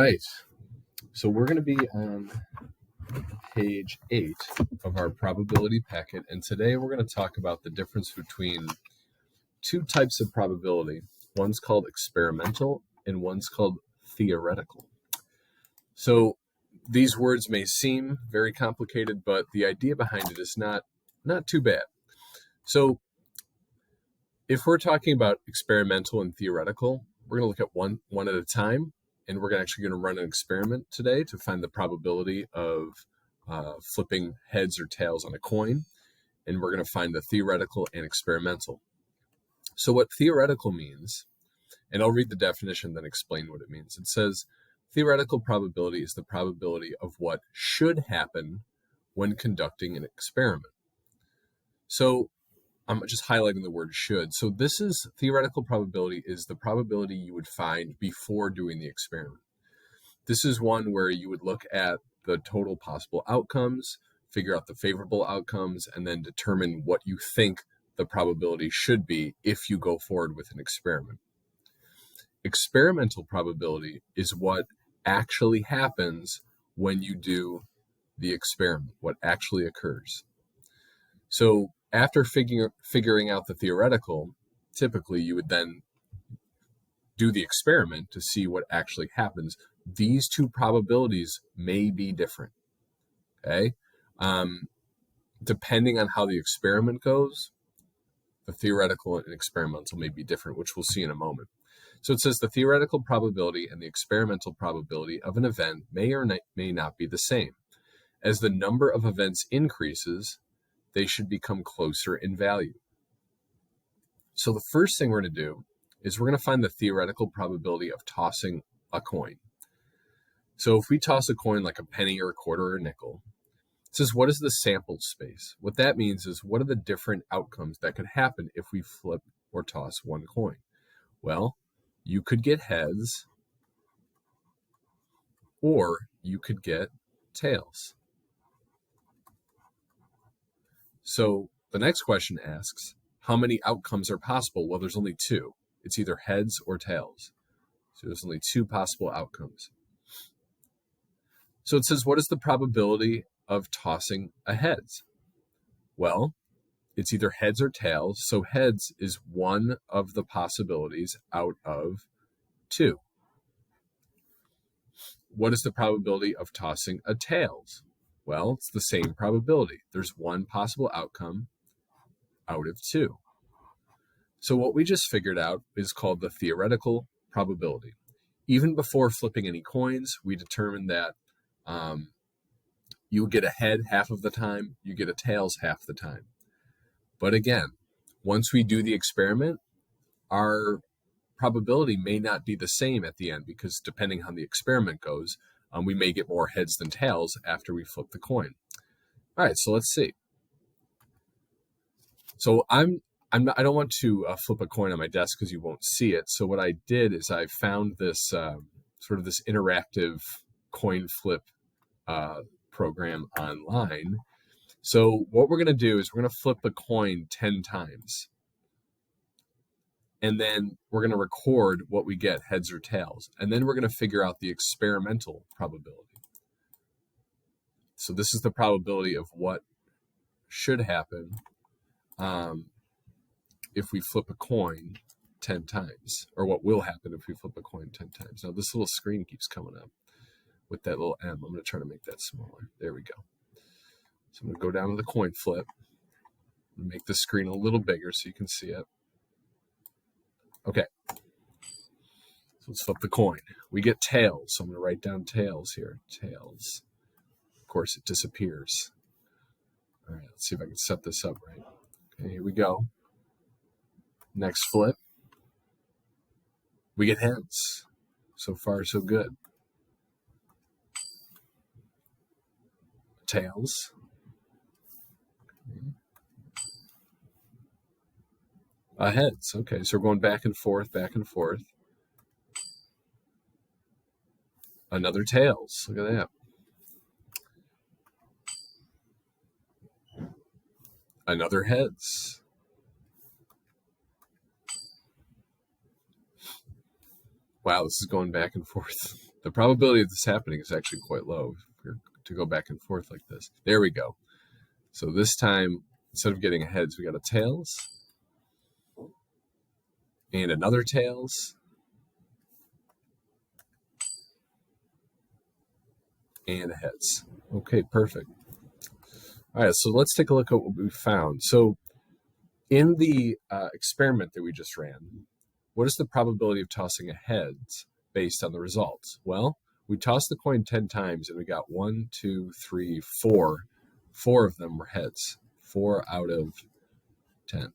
right, so we're going to be on page 8 of our probability packet, and today we're going to talk about the difference between two types of probability. One's called experimental and one's called theoretical. So these words may seem very complicated, but the idea behind it is not too bad. So if we're talking about experimental and theoretical, we're going to look at one at a time, and we're actually going to run an experiment today to find the probability of flipping heads or tails on a coin, and we're going to find the theoretical and experimental. So what theoretical means, and I'll read the definition, then explain what it means. It says, theoretical probability is the probability of what should happen when conducting an experiment. So I'm just highlighting the word should. So this is theoretical probability is the probability you would find before doing the experiment. This is one where you would look at the total possible outcomes, figure out the favorable outcomes, and then determine what you think the probability should be if you go forward with an experiment. Experimental probability is what actually happens when you do the experiment, what actually occurs. So after figuring out the theoretical, typically you would then do the experiment to see what actually happens. These two probabilities may be different, okay? Depending on how the experiment goes, the theoretical and experimental may be different, which we'll see in a moment. So it says the theoretical probability and the experimental probability of an event may or may not be the same. As the number of events increases, they should become closer in value. So the first thing we're going to do is we're going to find the theoretical probability of tossing a coin. So if we toss a coin like a penny or a quarter or a nickel, it says, what is the sample space? What that means is, what are the different outcomes that could happen if we flip or toss one coin? Well, you could get heads or you could get tails. So the next question asks, how many outcomes are possible? Well, there's only two. It's either heads or tails. So there's only two possible outcomes. So it says, what is the probability of tossing a heads? Well, it's either heads or tails. So heads is one of the possibilities out of two. What is the probability of tossing a tails? Well, it's the same probability. There's one possible outcome out of two. So what we just figured out is called the theoretical probability. Even before flipping any coins, we determined that you get a head half of the time, you get a tails half the time. But again, once we do the experiment, our probability may not be the same at the end, because depending on how the experiment goes, we may get more heads than tails after we flip the coin. All right, so let's see. So I don't want to flip a coin on my desk because you won't see it. So what I did is I found this sort of this interactive coin flip program online. So what we're going to do is we're going to flip the coin 10 times. And then we're going to record what we get, heads or tails. And then we're going to figure out the experimental probability. So this is the probability of what should happen if we flip a coin 10 times, or what will happen if we flip a coin 10 times. Now this little screen keeps coming up with that little M. I'm going to try to make that smaller. There we go. So I'm going to go down to the coin flip and make the screen a little bigger so you can see it. Okay. So let's flip the coin. We get tails. So I'm going to write down tails here. Tails. Of course, it disappears. All right, let's see if I can set this up right. Okay, here we go. Next flip. We get heads. So far, so good. Tails. Heads. Okay, so we're going back and forth, back and forth. Another tails. Look at that. Another heads. Wow, this is going back and forth. The probability of this happening is actually quite low if we're to go back and forth like this. There we go. So this time, instead of getting a heads, we got a tails and another tails and a heads. Okay, perfect. All right, so let's take a look at what we found. So in the experiment that we just ran, what is the probability of tossing a heads based on the results? Well, we tossed the coin 10 times and we got 1, 2, 3, 4. 4 of them were heads. 4 out of 10.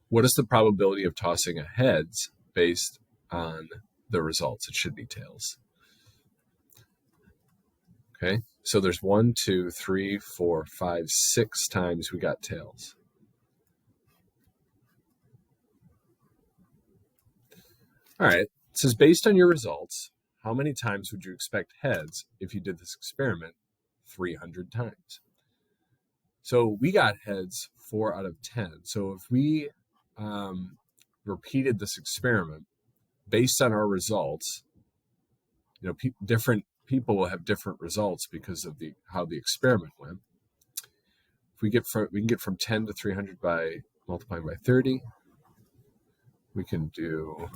What is the probability of tossing a heads based on the results? It should be tails. Okay, so there's 1, 2, 3, 4, 5, 6 times we got tails. All right, it says based on your results, how many times would you expect heads if you did this experiment 300 times? So we got heads 4 out of 10. So if we repeated this experiment based on our results, you know, different people will have different results because of how the experiment went. If we can get from 10 to 300 by multiplying by 30. We can do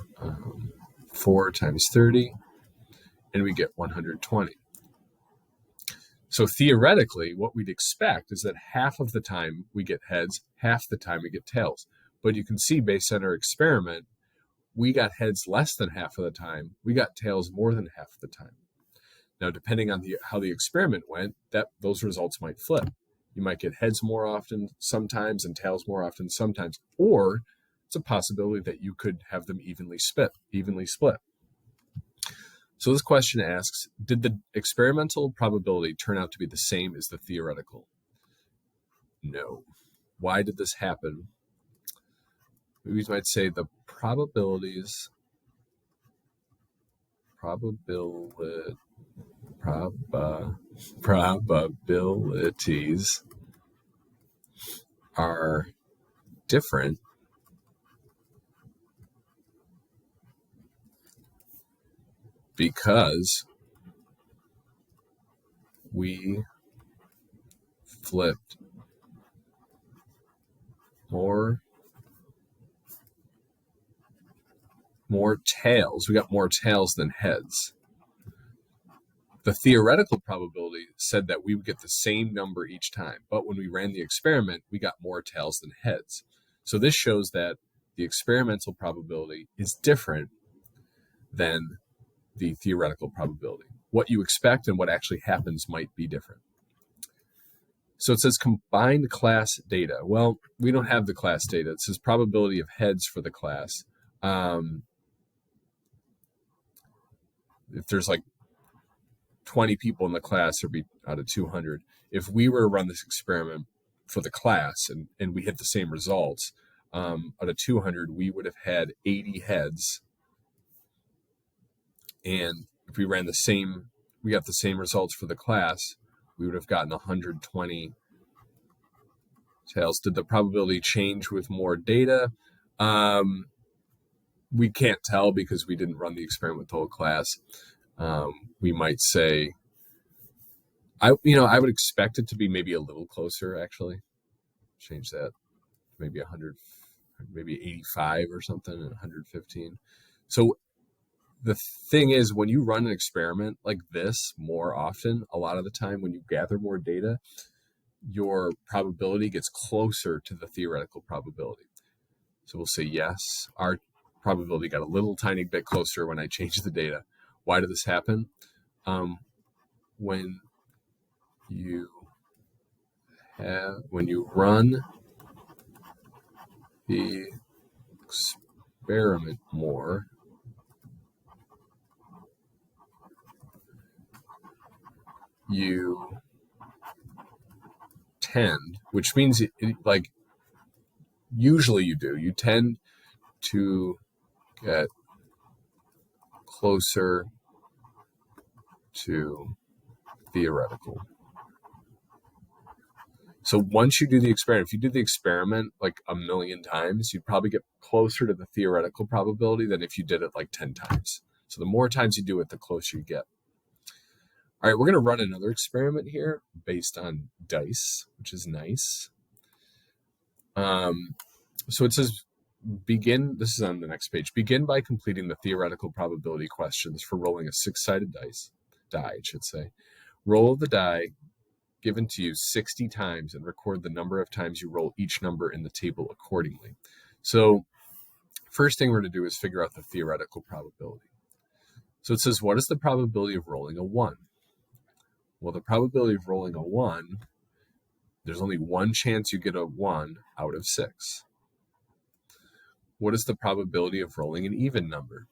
4 times 30, and we get 120. So theoretically, what we'd expect is that half of the time we get heads, half the time we get tails. But you can see based on our experiment, we got heads less than half of the time. We got tails more than half of the time. Now, depending on how the experiment went, those results might flip. You might get heads more often sometimes and tails more often sometimes, or it's a possibility that you could have them evenly split. So this question asks, did the experimental probability turn out to be the same as the theoretical? No. Why did this happen? We might say the probabilities are different because we flipped more tails. We got more tails than heads. The theoretical probability said that we would get the same number each time, but when we ran the experiment, we got more tails than heads. So this shows that the experimental probability is different than the theoretical probability. What you expect and what actually happens might be different. So it says combined class data. Well, we don't have the class data. It says probability of heads for the class. If there's like 20 people in the class, or be out of 200. If we were to run this experiment for the class and we hit the same results, out of 200, we would have had 80 heads. And if we ran we got the same results for the class, we would have gotten 120 tails. Did the probability change with more data? We can't tell because we didn't run the experiment with the whole class. We might say, I would expect it to be maybe a little closer, actually. Change that, maybe 100, maybe 85 or something, and 115. So the thing is, when you run an experiment like this more often, a lot of the time when you gather more data, your probability gets closer to the theoretical probability. So we'll say, yes, our probability got a little tiny bit closer when I changed the data. Why did this happen? When you run the experiment more, you tend, which means like usually you tend to get closer to theoretical. So once you do the experiment, if you do the experiment like 1,000,000 times, you'd probably get closer to the theoretical probability than if you did it like 10 times. So the more times you do it, the closer you get. All right, we're going to run another experiment here based on dice, which is nice. So it says begin, this is on the next page, begin by completing the theoretical probability questions for rolling a six-sided die, I should say. Roll the die given to you 60 times and record the number of times you roll each number in the table accordingly. So first thing we're going to do is figure out the theoretical probability. So it says, what is the probability of rolling a 1? Well, the probability of rolling a 1, there's only one chance you get a 1 out of 6. What is the probability of rolling an even number?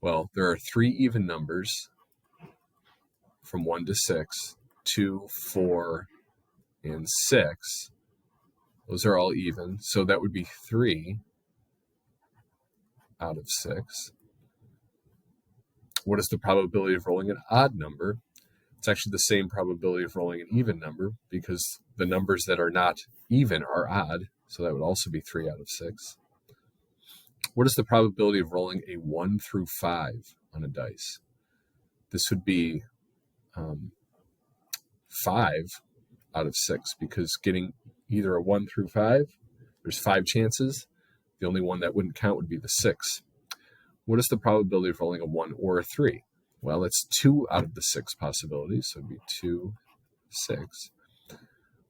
Well, there are 3 even numbers from 1 to 6, 2, 4, and 6. Those are all even, so that would be 3 out of 6. What is the probability of rolling an odd number? It's actually the same probability of rolling an even number because the numbers that are not even are odd, so that would also be 3 out of 6. What is the probability of rolling a 1 through 5 on a dice? This would be 5 out of 6 because getting either a 1 through 5, there's 5 chances. The only one that wouldn't count would be the 6. What is the probability of rolling a 1 or a 3? Well, it's 2 out of the 6 possibilities, so it would be 2, 6.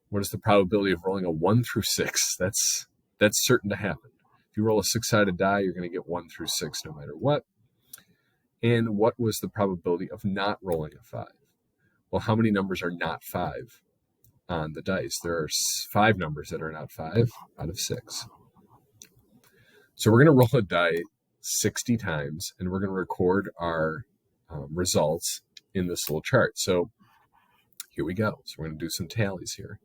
What is the probability of rolling a 1 through 6? That's certain to happen. If you roll a 6-sided die, you're going to get 1 through 6 no matter what. And what was the probability of not rolling a 5? Well, how many numbers are not 5 on the dice? There are 5 numbers that are not 5 out of 6. So we're going to roll a die 60 times, and we're going to record our results in this little chart. So here we go. So we're going to do some tallies here.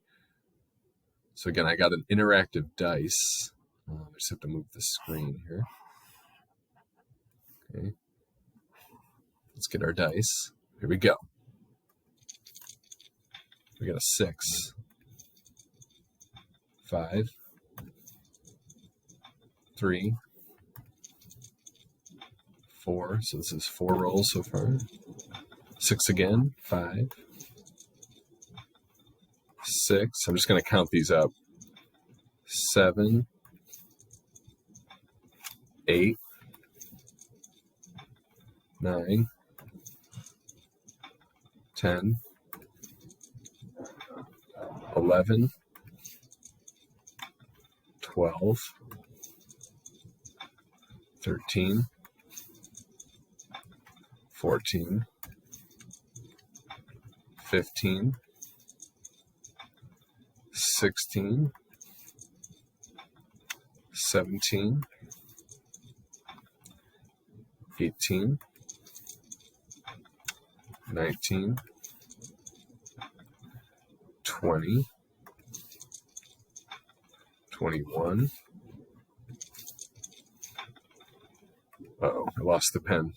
So again, I got an interactive dice. I just have to move the screen here. Okay. Let's get our dice. Here we go. We got a 6, 5, 3, 4. So this is 4 rolls so far. 6 again, 5, 6. I'm just going to count these up. 7, 8, 9, 10, 11, 12, 13, 14, 15, 16, 17, 18, 19, 20, 21. Uh-oh, I lost the pen.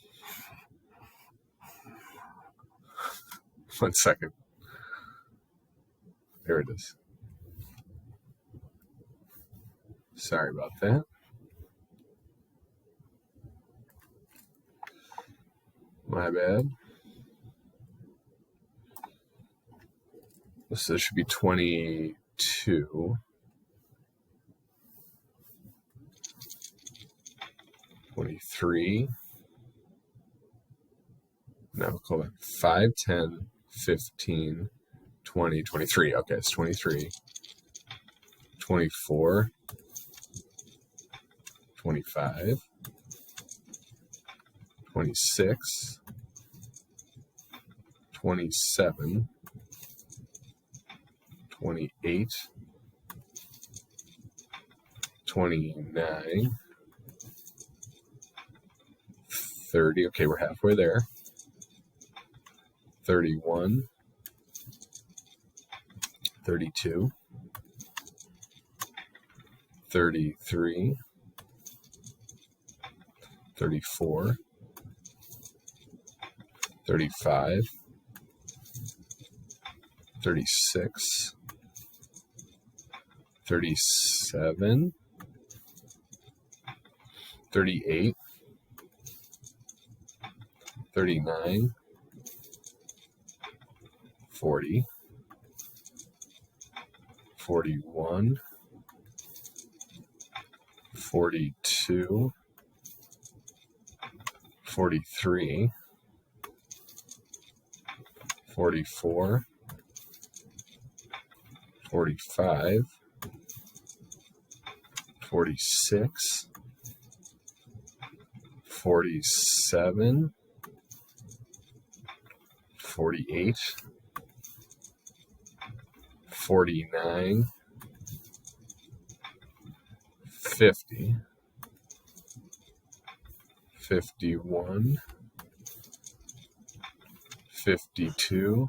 1 second. There it is. Sorry about that. My bad. So this should be 22. 23. Now we'll call it 5, 10, 15, 20, 23. Okay, it's 23. 24. 25. 26. 27. 28. 29. 30. Okay, we're halfway there. 31. 32. 33. 34. 35. 36. 37. 38. 39, 40, 41, 42, 43, 44, 45, 46, 47, 48, 49, 50, 51, 52,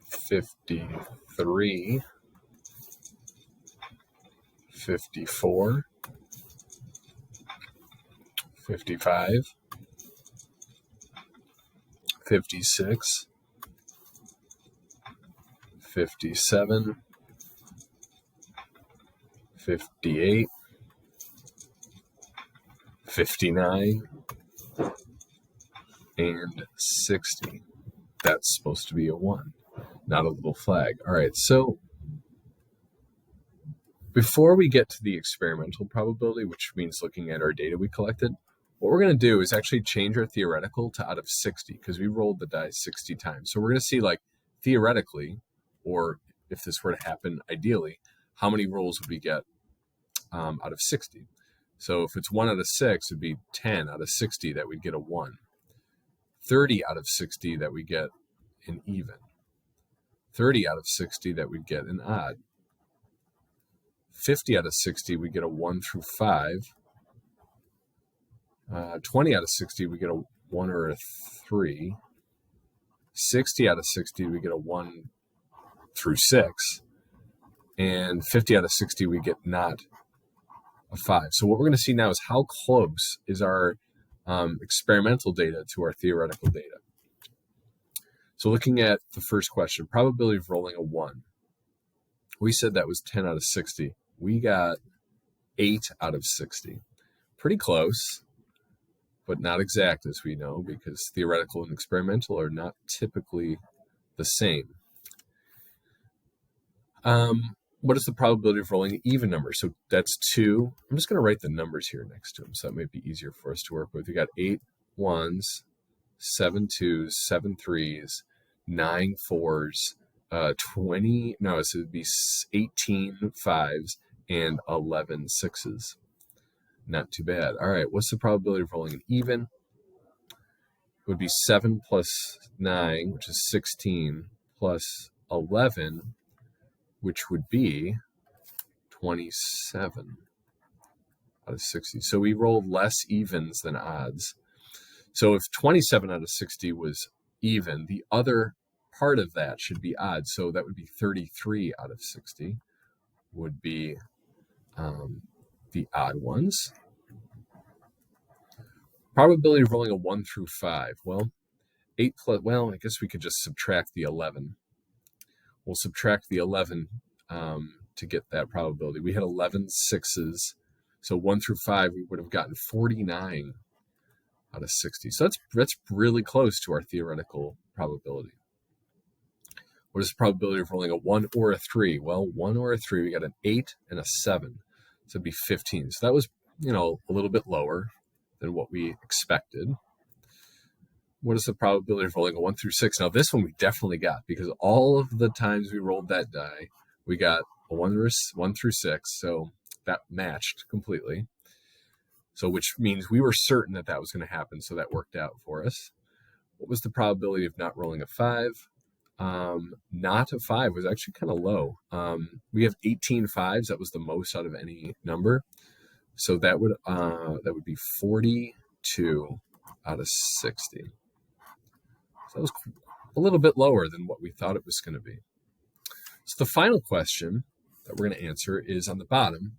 53, 54, 55, 56, 57, 58, 59, and 60. That's supposed to be a 1, not a little flag. All right, so before we get to the experimental probability, which means looking at our data we collected, what we're going to do is actually change our theoretical to out of 60 because we rolled the dice 60 times. So we're going to see, like, theoretically, or if this were to happen ideally, how many rolls would we get out of 60? So if it's 1 out of 6, it'd be 10 out of 60 that we'd get a 1. 30 out of 60 that we get an even. 30 out of 60 that we'd get an odd. 50 out of 60 we get a 1 through 5. 20 out of 60 we get a 1 or a 3. 60 out of 60 we get a 1 through 6. And 50 out of 60 we get not a 5. So what we're going to see now is how close is our experimental data to our theoretical data. So looking at the first question, probability of rolling a 1. We said that was 10 out of 60. We got 8 out of 60. Pretty close, but not exact, as we know, because theoretical and experimental are not typically the same. What is the probability of rolling an even number? So that's 2. I'm just going to write the numbers here next to them, so that might be easier for us to work with. We got 8 1s, 7 2s, 7 3s, 9 4s, 20, no, so it'd be 18 5s, and 11 6s. Not too bad. All right, what's the probability of rolling an even? It would be 7 plus 9, which is 16, plus 11, which would be 27 out of 60. So we rolled less evens than odds. So if 27 out of 60 was even, the other part of that should be odd. So that would be 33 out of 60 would be the odd ones. Probability of rolling a 1 through 5. Well, 8 plus, well, I guess we could just subtract the 11. We'll subtract the 11 to get that probability. We had 11 6s. So 1 through 5, we would have gotten 49 out of 60. So that's really close to our theoretical probability. What is the probability of rolling a 1 or a 3? Well, 1 or a 3, we got an 8 and a 7. So it'd be 15. So that was, a little bit lower than what we expected. What is the probability of rolling a 1 through 6? Now, this one we definitely got, because all of the times we rolled that die, we got a 1 through 6. So that matched completely. So which means we were certain that was going to happen. So that worked out for us. What was the probability of not rolling a 5? Not a 5 was actually kind of low. We have 18 5s. That was the most out of any number. So that would be 42 out of 60. So that was a little bit lower than what we thought it was going to be. So the final question that we're going to answer is on the bottom.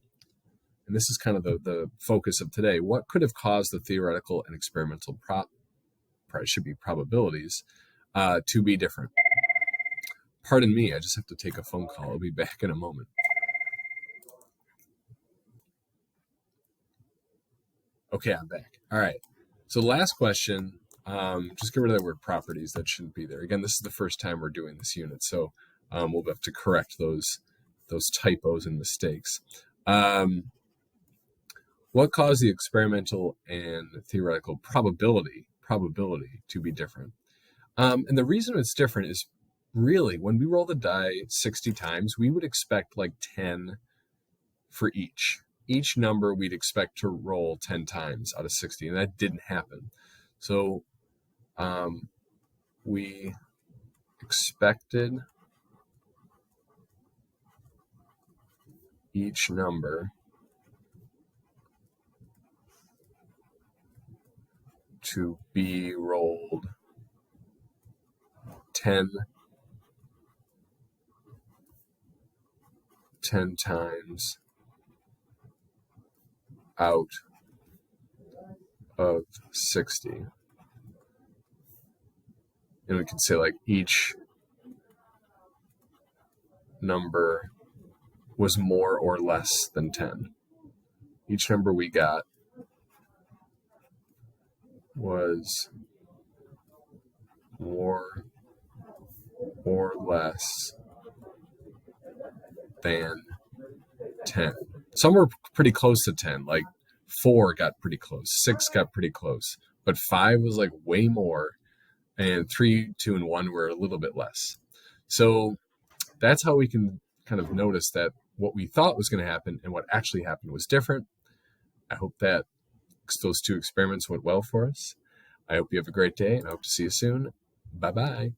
And this is kind of the focus of today. What could have caused the theoretical and experimental probabilities to be different? Pardon me, I just have to take a phone call. I'll be back in a moment. Okay, I'm back. All right. So the last question, just get rid of that word properties. That shouldn't be there. Again, this is the first time we're doing this unit, so we'll have to correct those typos and mistakes. What caused the experimental and theoretical probability to be different? And the reason it's different is really when we roll the die 60 times, we would expect like 10 for each. Each number we'd expect to roll 10 times out of 60, and that didn't happen. So we expected each number to be rolled 10 times out of 60. And we can say like each number was more or less than 10. Each number we got was more or less than 10. Some were pretty close to 10, like 4 got pretty close, 6 got pretty close, but 5 was like way more, and 3, 2, and 1 were a little bit less. So that's how we can kind of notice that what we thought was going to happen and what actually happened was different. I hope that those 2 experiments went well for us. I hope you have a great day, and I hope to see you soon. Bye-bye.